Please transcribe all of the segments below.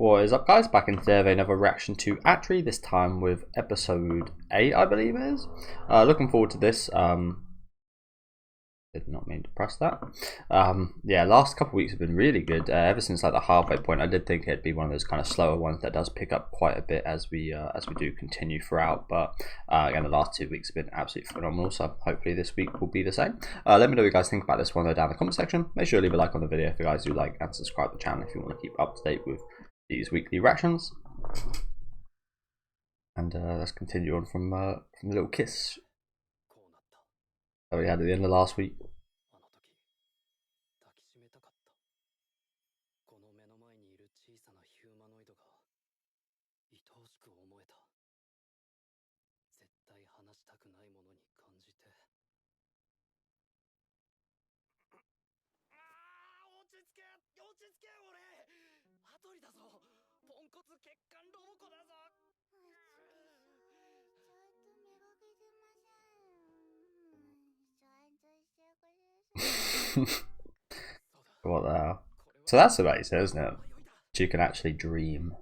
What is up, guys? Back in today with another reaction to Atri, this time with episode 8, I believe it is. Looking forward to this. Did not mean to press that. Yeah, last couple of weeks have been really good. Ever since like the halfway point, I did think it'd be one of those kind of slower ones that does pick up quite a bit as we do continue throughout. But again, the last 2 weeks have been absolutely phenomenal. So hopefully this week will be the same. Let me know what you guys think about this one though down in the comment section. Make sure to leave a like on the video if you guys do like, and subscribe to the channel if you want to keep up to date with these weekly reactions. And let's continue on from the little kiss that we had at the end of last week. What the hell? So that's amazing, isn't it? She can actually dream.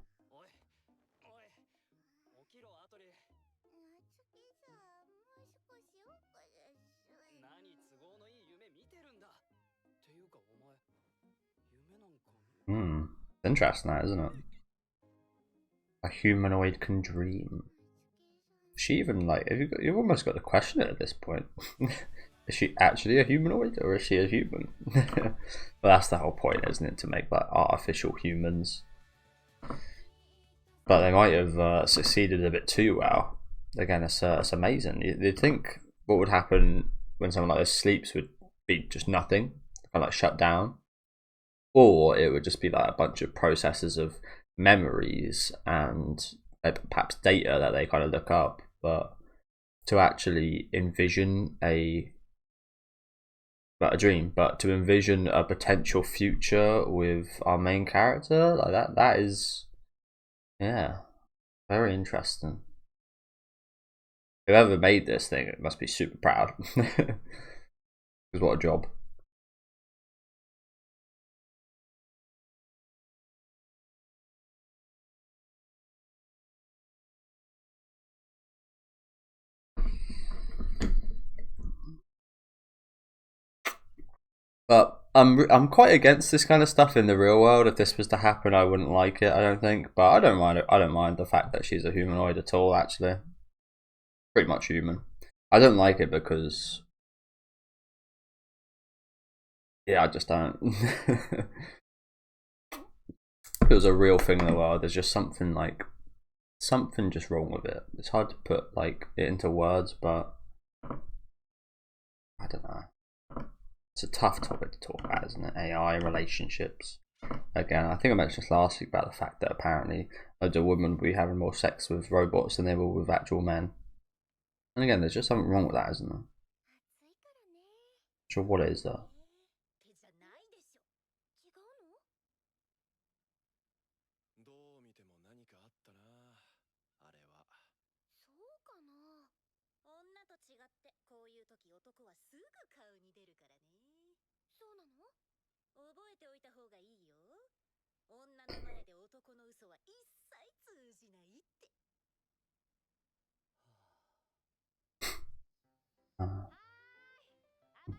Interesting, that, isn't it? A humanoid can dream. She even like you've almost got to question it at this point. Is she actually a humanoid or is she a human? But that's the whole point, isn't it? To make like artificial humans. But they might have succeeded a bit too well. Again, it's amazing. You'd think what would happen when someone like this sleeps would be just nothing, kind of like shut down. Or it would just be like a bunch of processes of memories and perhaps data that they kind of look up. But to actually envision a dream, but to envision a potential future with our main character like that is, yeah, very interesting. Whoever made this thing, it must be super proud. Because what a job. But I'm quite against this kind of stuff in the real world. If this was to happen, I wouldn't like it, I don't think. But I don't mind it. I don't mind the fact that she's a humanoid at all, actually. Pretty much human. I don't like it because, yeah, I just don't. If it was a real thing in the world, there's just something just wrong with it. It's hard to put like it into words, but I don't know. It's a tough topic to talk about, isn't it? AI relationships. Again, I think I mentioned last week about the fact that apparently loads of women will be having more sex with robots than they will with actual men. And again, there's just something wrong with that, isn't there? Sure, what is though?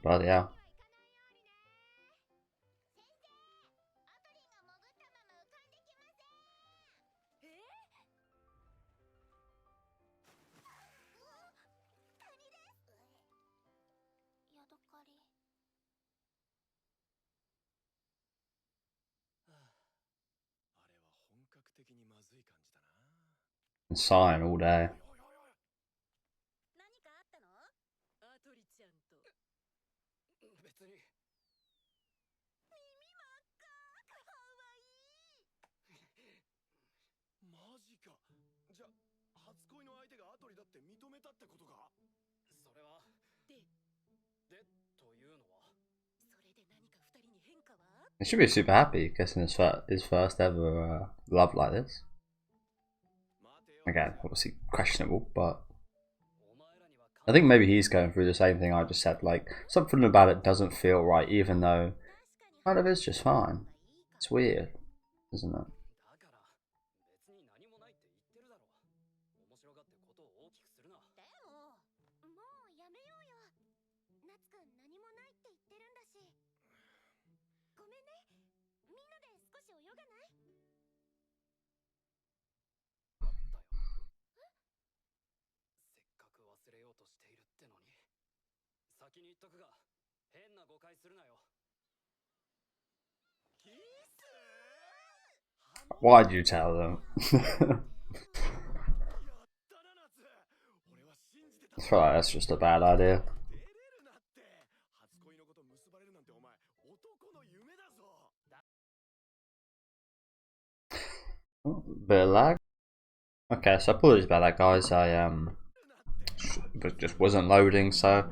Bloody hell. And sighing all day. He should be super happy guessing his first ever love like this. Again, obviously questionable, but I think maybe he's going through the same thing I just said. Like, something about it doesn't feel right, even though kind of is just fine. It's weird, isn't it? Why'd you tell them? I feel like that's just a bad idea. Oh, bit of lag. Okay, so apologies about that, guys. I just wasn't loading, so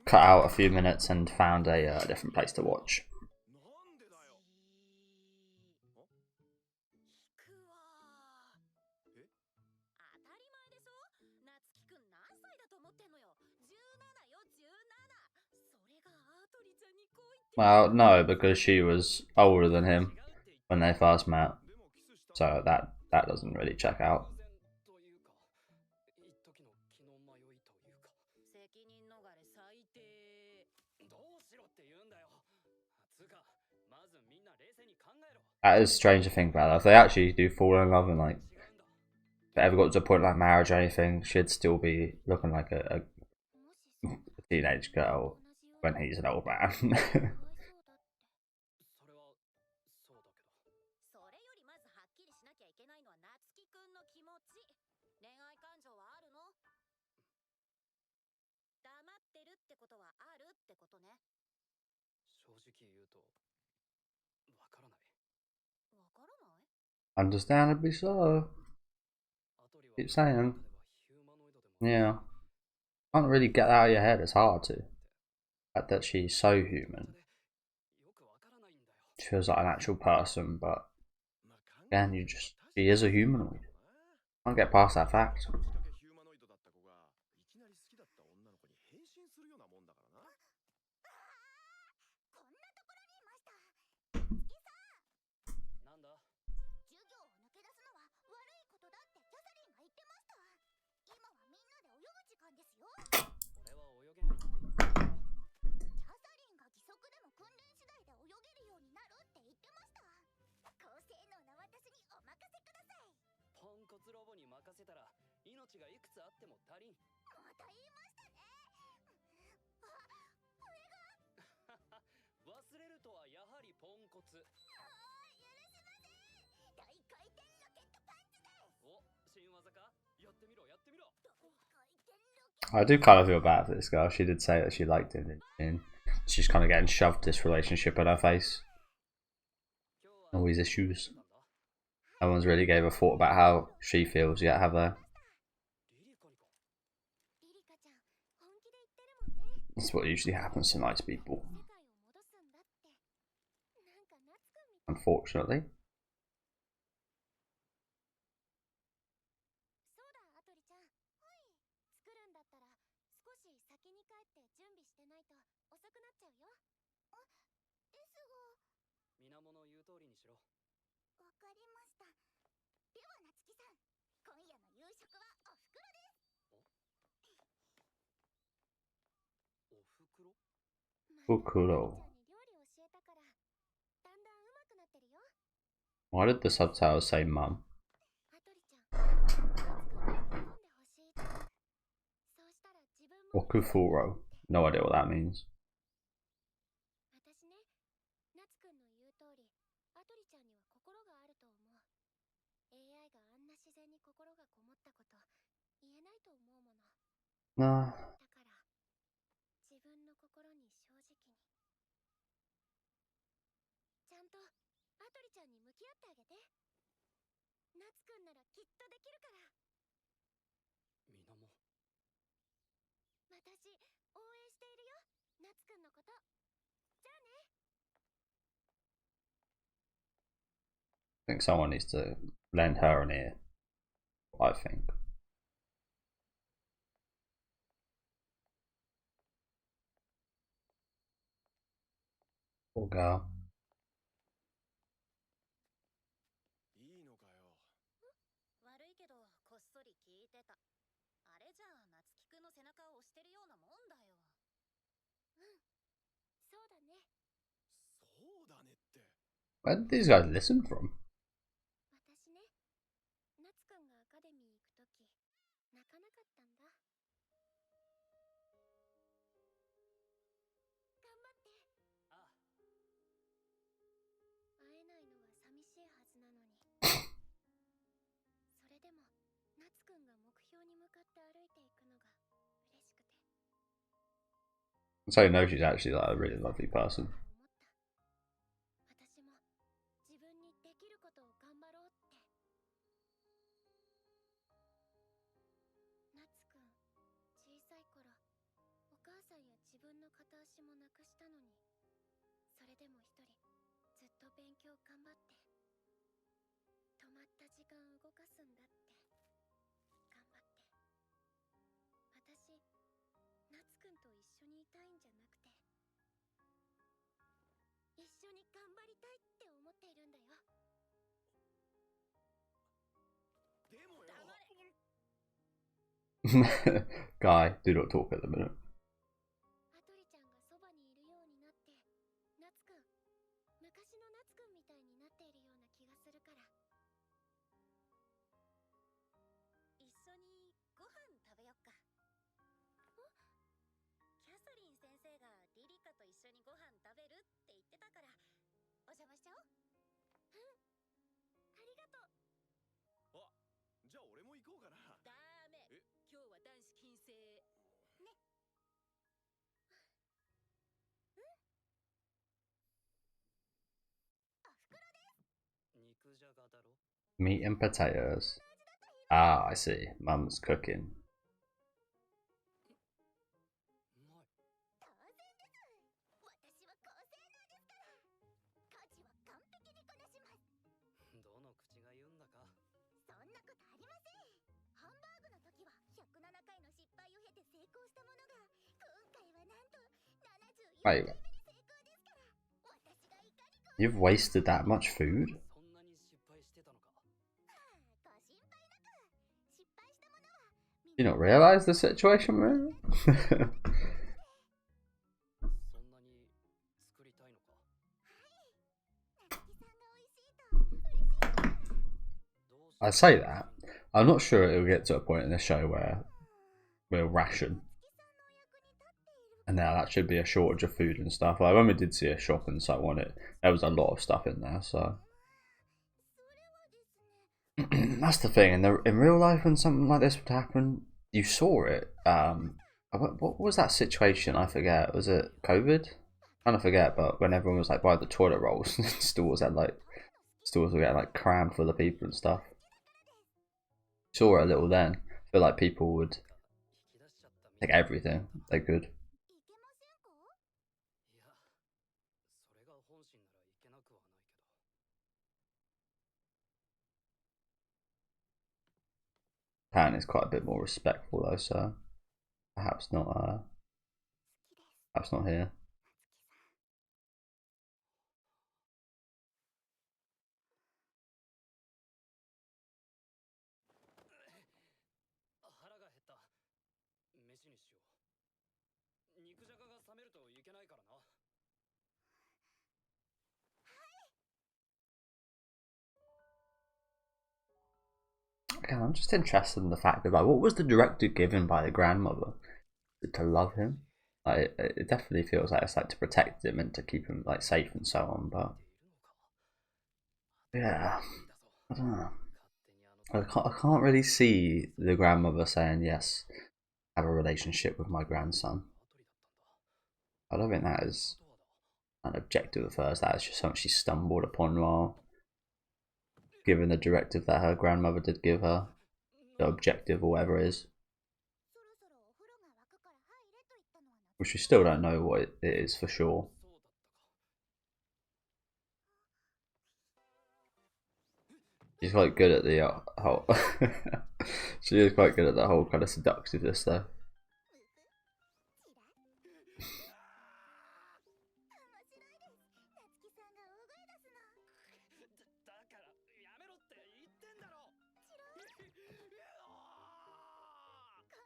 cut out a few minutes and found a different place to watch. Well, no, because she was older than him when they first met, so that doesn't really check out. That is strange to think about. If they actually do fall in love and like if they ever got to a point like marriage or anything, she'd still be looking like a teenage girl when he's an old man. Understandably so. Keep saying. Yeah. Can't really get that out of your head, it's hard to. The fact that she's so human. She feels like an actual person, but again, she is a humanoid. Can't get past that fact. I do kind of feel bad for this girl. She did say that she liked him, and she's kind of getting shoved this relationship in her face. All these issues. No one's really gave a thought about how she feels yet, have they? That's what usually happens to nice people. Unfortunately. Ukuro. Why did the subtitles say mum? Okufuro. No idea what that means. Nah. I think someone needs to lend her an ear. I think. Poor girl. けどこっそり聞いてた。あれじゃあ夏希くんの背中を押してるようなもんだよ。そうだね。そうだねって。Where did these guys listen from? 私ね、夏くんがアカデミー行くとき泣かなかったんだ。頑張って。ああ。会えないのは寂しいはずなのに。それでも夏くんが目標に向かって歩いていくのが嬉しくて。That's how you know she's actually like a really lovely person. 私も自分にできることを頑張ろうって。夏くん、小さい頃お母さんや自分の片足もなくしたのに、それでも一人ずっと勉強頑張って、止まった時間動かすんだって頑張って。私、夏くんと一緒にいたいんじゃなくて、一緒に頑張りたいって思っているんだよ。でもよ。Guy, do not talk at the minute. アトリちゃんがそばにいるようになって、夏くん、昔の夏くんみたいになっているような気がするから。一緒にご飯食べよっか。キャサリン先生がリリカと一緒にご飯食べるって言ってたから、お邪魔しちゃおう。ありがとう。あ、じゃあ俺も行こうかな。ダメ。今日は男子禁制。ね。おふくろです。肉じゃがだろ。 Meat and potatoes. Ah, I see. Mum's cooking. 当然です。私は高性能ですから。家事は完璧にこなします。どの口が言うんだか。そんなことありません。ハンバーグの時は107回の失敗を経て成功したものが、今回はなんと74回 Wait, 目に成功ですから。私がいかにこう。 you've wasted that much food? そんなに失敗してたのか。ご心配なく。失敗したものは Do you not realize the situation we're in? そんなに作りたいのか。夏希さんが美味しいと嬉しいから。 I say that. I'm not sure it'll get to a point in the show where we'll ration. And now that should be a shortage of food and stuff. Like when we did see a shop and so on, there was a lot of stuff in there. So that's the thing. In real life, when something like this would happen, you saw it. What was that situation? I forget. Was it COVID? I don't forget. But when everyone was like by the toilet rolls, stores were getting like crammed full of people and stuff. Saw it a little then. I feel like people would take everything they could. いけませんか？いや、それが本心ならいけなくはないけど。Pan is quite a bit more respectful though, so perhaps not. 好きです。 Perhaps not here. 腹が減った。飯にしよう。肉じゃがが冷めるといけないからな。 Again, I'm just interested in the fact of like, what was the directive given by the grandmother? To love him? Like, it definitely feels like it's like to protect him and to keep him like safe and so on. But yeah, I don't know. I can't really see the grandmother saying yes, have a relationship with my grandson. I don't think that is an objective at first. That is just something she stumbled upon while given the directive that her grandmother did give her, the objective or whatever it is, そろそろお風呂が沸くから入れと言ったのは夏。 which we still don't know what it is for sure. She's quite good at the whole. She is quite good at the whole kind of seductiveness, though. だからやめろって言ってんだろ。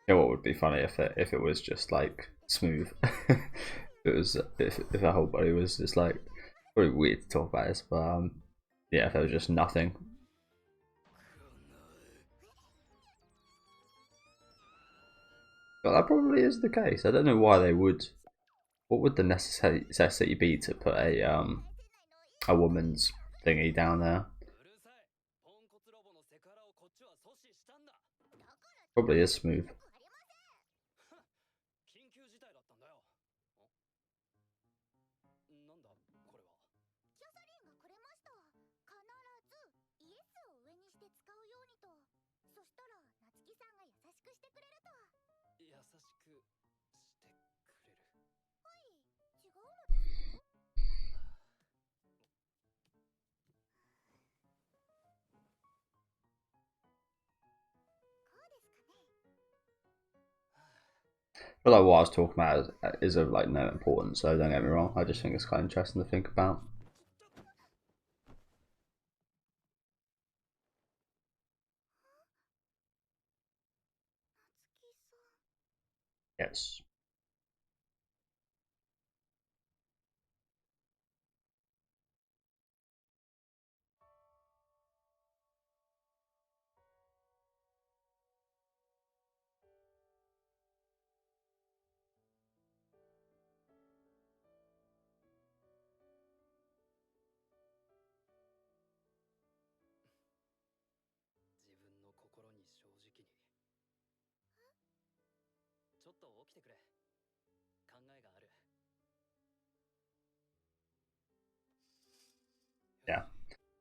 You know what would be funny if it was just like smooth. It was if her whole body was just like probably weird to talk about this, but yeah, if there was just nothing. But that probably is the case. I don't know why they would. What would the necessity be to put a woman's thingy down there? うるさい。ポンコツロボのセクハラをこっちは阻止したんだ。 Probably is smooth. 緊急事態だったんだよ。なんだこれは。キャサリンがくれました。必ずイエスを上にして使うようにと。そしたら夏希さんが優しくしてくれると。優しくしてくれる。はい、違うのですか？ But like what I was talking about is of like no importance, so don't get me wrong. I just think it's quite interesting to think about. Yes. 自分の心に正直に。ちょっと起きてくれ。考えがある。 Yeah.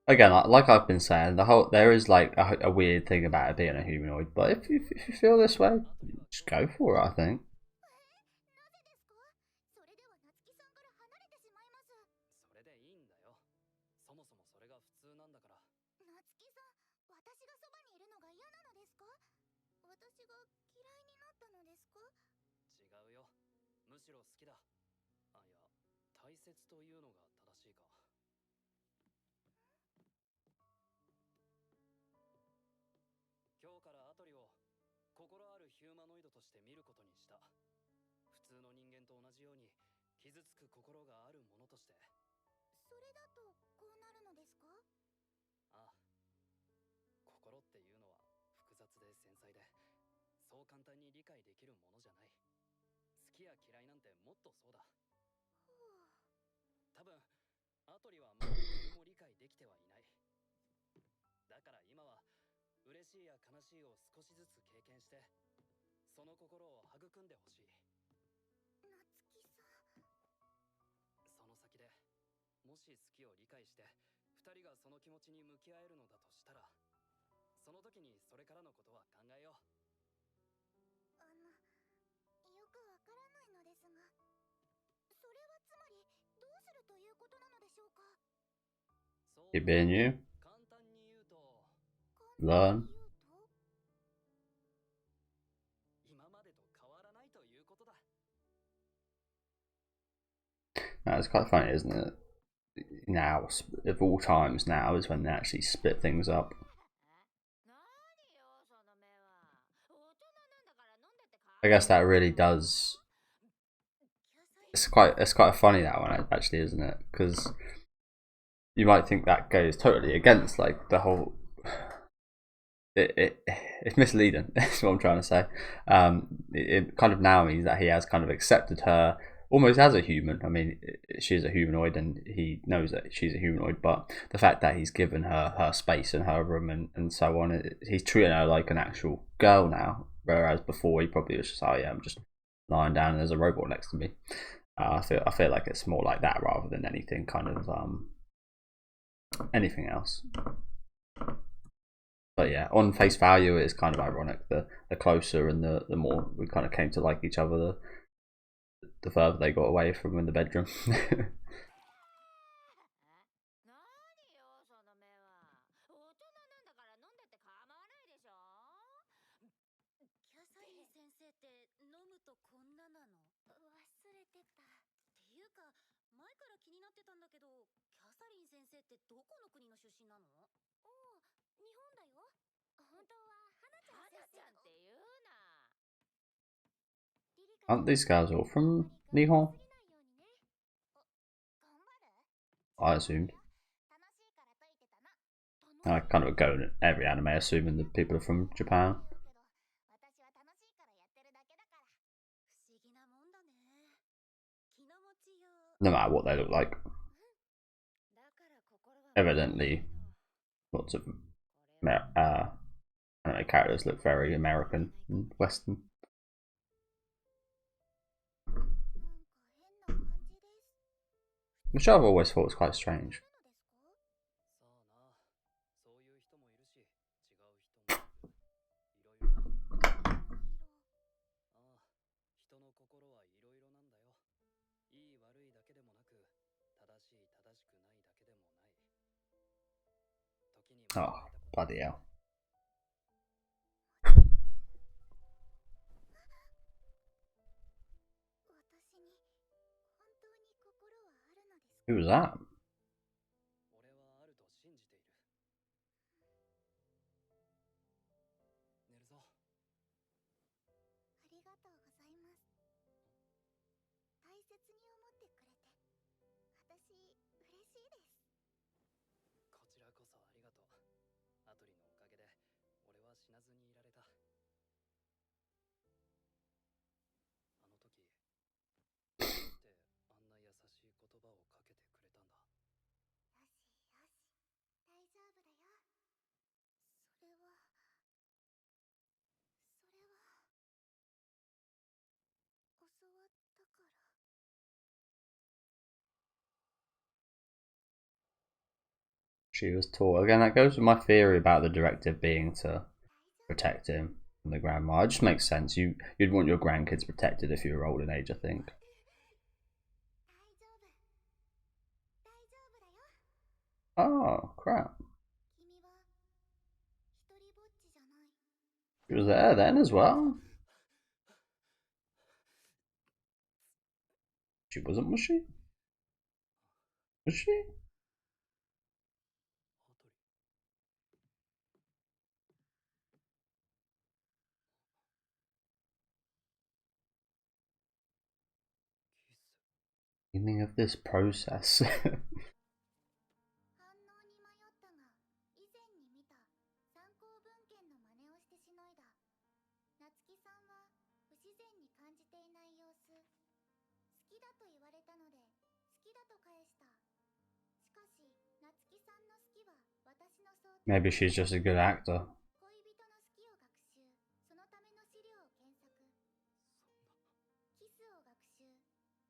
Again, like I've been saying, there is like a weird thing about it being a humanoid, but if you feel this way, just go for it. I think. なぜですか？それでは夏希さんから離れてしまいます。それでいいんだよ。そもそもそれが普通なんだから。夏希さん、私がそばにいるのが嫌なのですか？私が嫌いになったのですか？違うよ。むしろ好きだ。あ、いや、大切というのが正しいか。今日からアトリを心あるヒューマノイドとして見ることにした。普通の人間と同じように傷つく心があるものとして。それだとこうなるのですか？ああ。心っていうのは複雑で繊細で、そう簡単に理解できるものじゃない。好きや嫌いなんてもっとそうだ。多分アトリはまだ何も理解できてはいない。だから今は嬉しいや悲しいを少しずつ経験して、その心を育んでほしい。夏希さん。その先でもし好きを理解して二人がその気持ちに向き合えるのだとしたら、その時にそれからのことは考えよう。よくわからないのですが、それはつまりどうするということなのでしょうか？ Keep being you. 簡単に言うと、 Learn. 今までと変わらないということだ。 It's quite funny, isn't it? Now, of all times, now is when they actually split things up. I guess that really does. It's quite funny that one actually, isn't it? Because you might think that goes totally against like the whole. It's misleading. That's what I'm trying to say. It kind of now means that he has kind of accepted her almost as a human. I mean, she's a humanoid, and he knows that she's a humanoid. But the fact that he's given her space and her room and so on, he's treating her like an actual girl now. Whereas before, he probably was just, oh yeah, I'm just lying down and there's a robot next to me. I feel like it's more like that rather than anything kind of anything else. But yeah, on face value, it's kind of ironic. The closer and the more we kind of came to like each other, the further they got away from in the bedroom. ていうか、前から気になってたんだけど、キャサリン先生ってどこの国の出身なの？おお、日本だよ。本当は花ちゃん先生。花ちゃんって言うな。Aren't these guys all from Nihon? I assumed. I kind of go in every anime assuming that people are from Japan. No matter what they look like. Evidently, lots of anime characters look very American and Western. Which I've always thought was quite strange. Oh, bloody hell. Who was that? She was taught. Again, that goes with my theory about the directive being to protect him from the grandma. It just makes sense. You'd want your grandkids protected if you were old in age, I think. Oh, crap. She was there then as well? She wasn't, was she? Was she? Beginning of this process. Maybe she's just a good actor.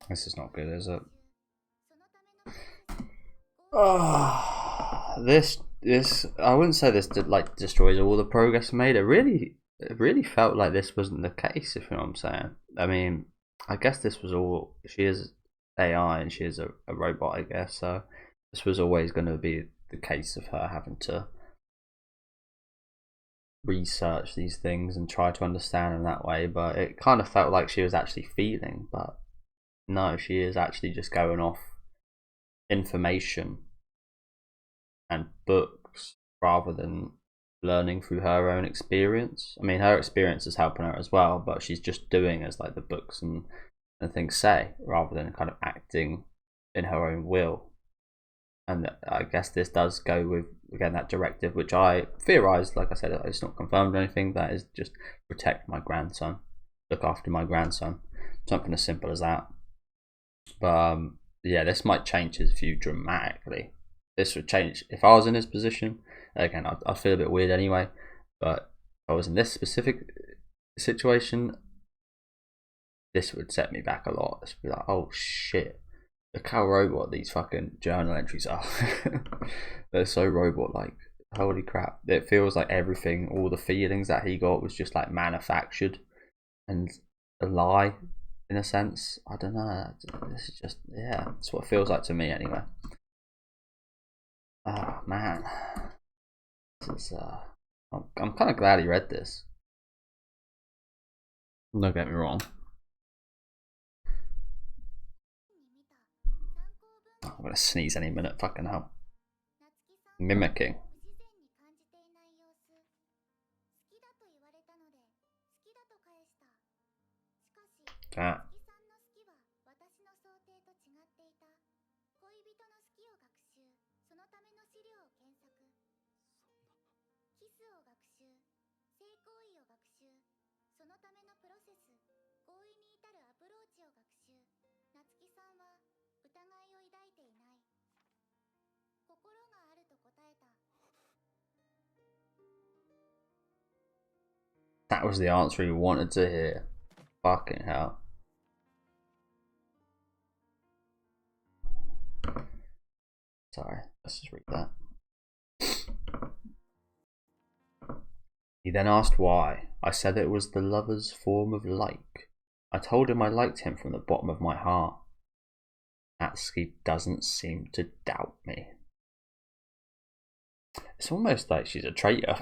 This is not good, is it? Oh, this I wouldn't say this like destroys all the progress made. It really felt like this wasn't the case, if you know what I'm saying. I mean, I guess this was all. She is AI and she is a robot, I guess. So this was always going to be the case of her having to research these things and try to understand them that way. But it kind of felt like she was actually feeling, but no, she is actually just going off information and books rather than learning through her own experience. I mean, her experience is helping her as well, but she's just doing as like the books and things say rather than kind of acting in her own will. And I guess this does go with, again, that directive, which I theorized, like I said, it's not confirmed or anything, that is just protect my grandson, look after my grandson, something as simple as that. But yeah, this might change his view dramatically. This would change if I was in his position. Again, I'd feel a bit weird anyway, but if I was in this specific situation, this would set me back a lot. This would be like, oh shit, look how robot these fucking journal entries are. They're so robot-like. Holy crap. It feels like everything, all the feelings that he got was just like manufactured and a lie in a sense. I don't know. This is just, yeah, that's what it feels like to me anyway. Oh man. This is, I'm kind of glad he read this. Don't get me wrong. I'm gonna sneeze any minute, fucking hell. Mimicking. Ah. 夏希さんの好きは私の想定と違っていた。恋人の好きを学習、そのための資料を検索。キスを学習、性行為を学習、そのためのプロセス、合意に至るアプローチを学習。夏希さんは疑いを抱いていない。心があると答えた。 That was the answer he wanted to hear. Fucking hell. Sorry, let's just read that. He then asked why. I said it was the lover's form of like. I told him I liked him from the bottom of my heart. Atsuki doesn't seem to doubt me. It's almost like she's a traitor.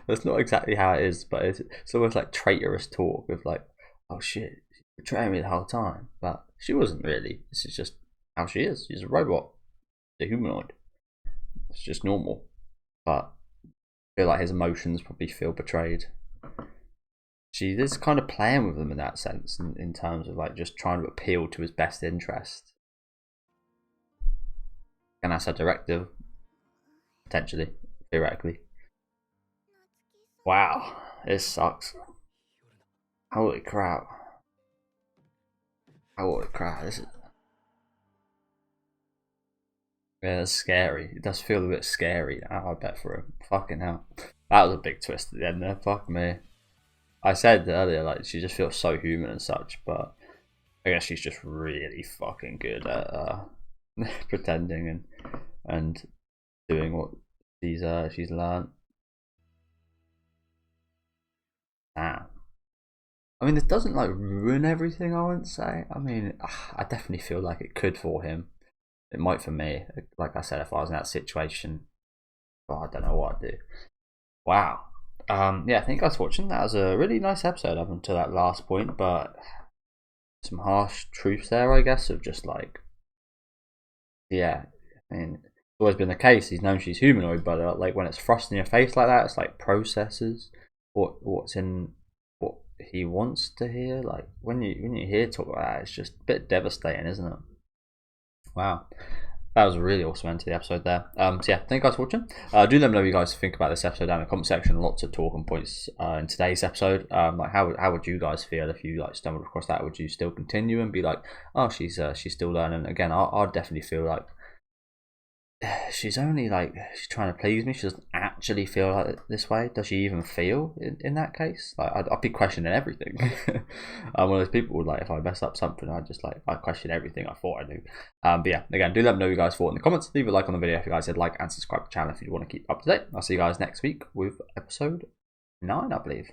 That's not exactly how it is, but it's almost like traitorous talk of like, oh shit, she's betraying me the whole time. But she wasn't really. This is just how she is. She's a robot. She's a humanoid. It's just normal. But I feel like his emotions probably feel betrayed. She is kind of playing with them in that sense, in terms of like just trying to appeal to his best interest. And that's a directive. Potentially, theoretically. Wow, this sucks. Holy crap. Holy crap, this is... Yeah, it's scary. It does feel a bit scary now, I bet, for him. Fucking hell. That was a big twist at the end there, fuck me. I said earlier, like, she just feels so human and such, but I guess she's just really fucking good at pretending and doing what she's learned. Damn. I mean, this doesn't like ruin everything, I wouldn't say. I mean, I definitely feel like it could for him. It might for me. Like I said, if I was in that situation, I don't know what I'd do. Wow. Yeah, thank you guys for watching. That was a really nice episode up until that last point, but some harsh truths there, I guess, of just like, yeah, I mean, it's always been the case. He's known she's humanoid, but like when it's thrust in your face like that, it's like processes what's in what he wants to hear. Like when you hear talk like that, it's just a bit devastating, isn't it? Wow. That was a really awesome end to the episode there. So yeah, thank you guys for watching. Do let me know what you guys think about this episode down in the comment section. Lots of talking points in today's episode. Like how would you guys feel if you like stumbled across that? Would you still continue and be like, oh, she's still learning? Again, I'd definitely feel like she's only like, she's trying to please me. She doesn't actually feel like this way. Does she even feel in that case? Like I'd be questioning everything. I'm one of those people who, like, if I mess up something, I question everything I thought I knew. But yeah, again, do let me know what you guys thought in the comments. Leave a like on the video if you guys did like, and subscribe to the channel if you want to keep up to date. I'll see you guys next week with episode 9, I believe.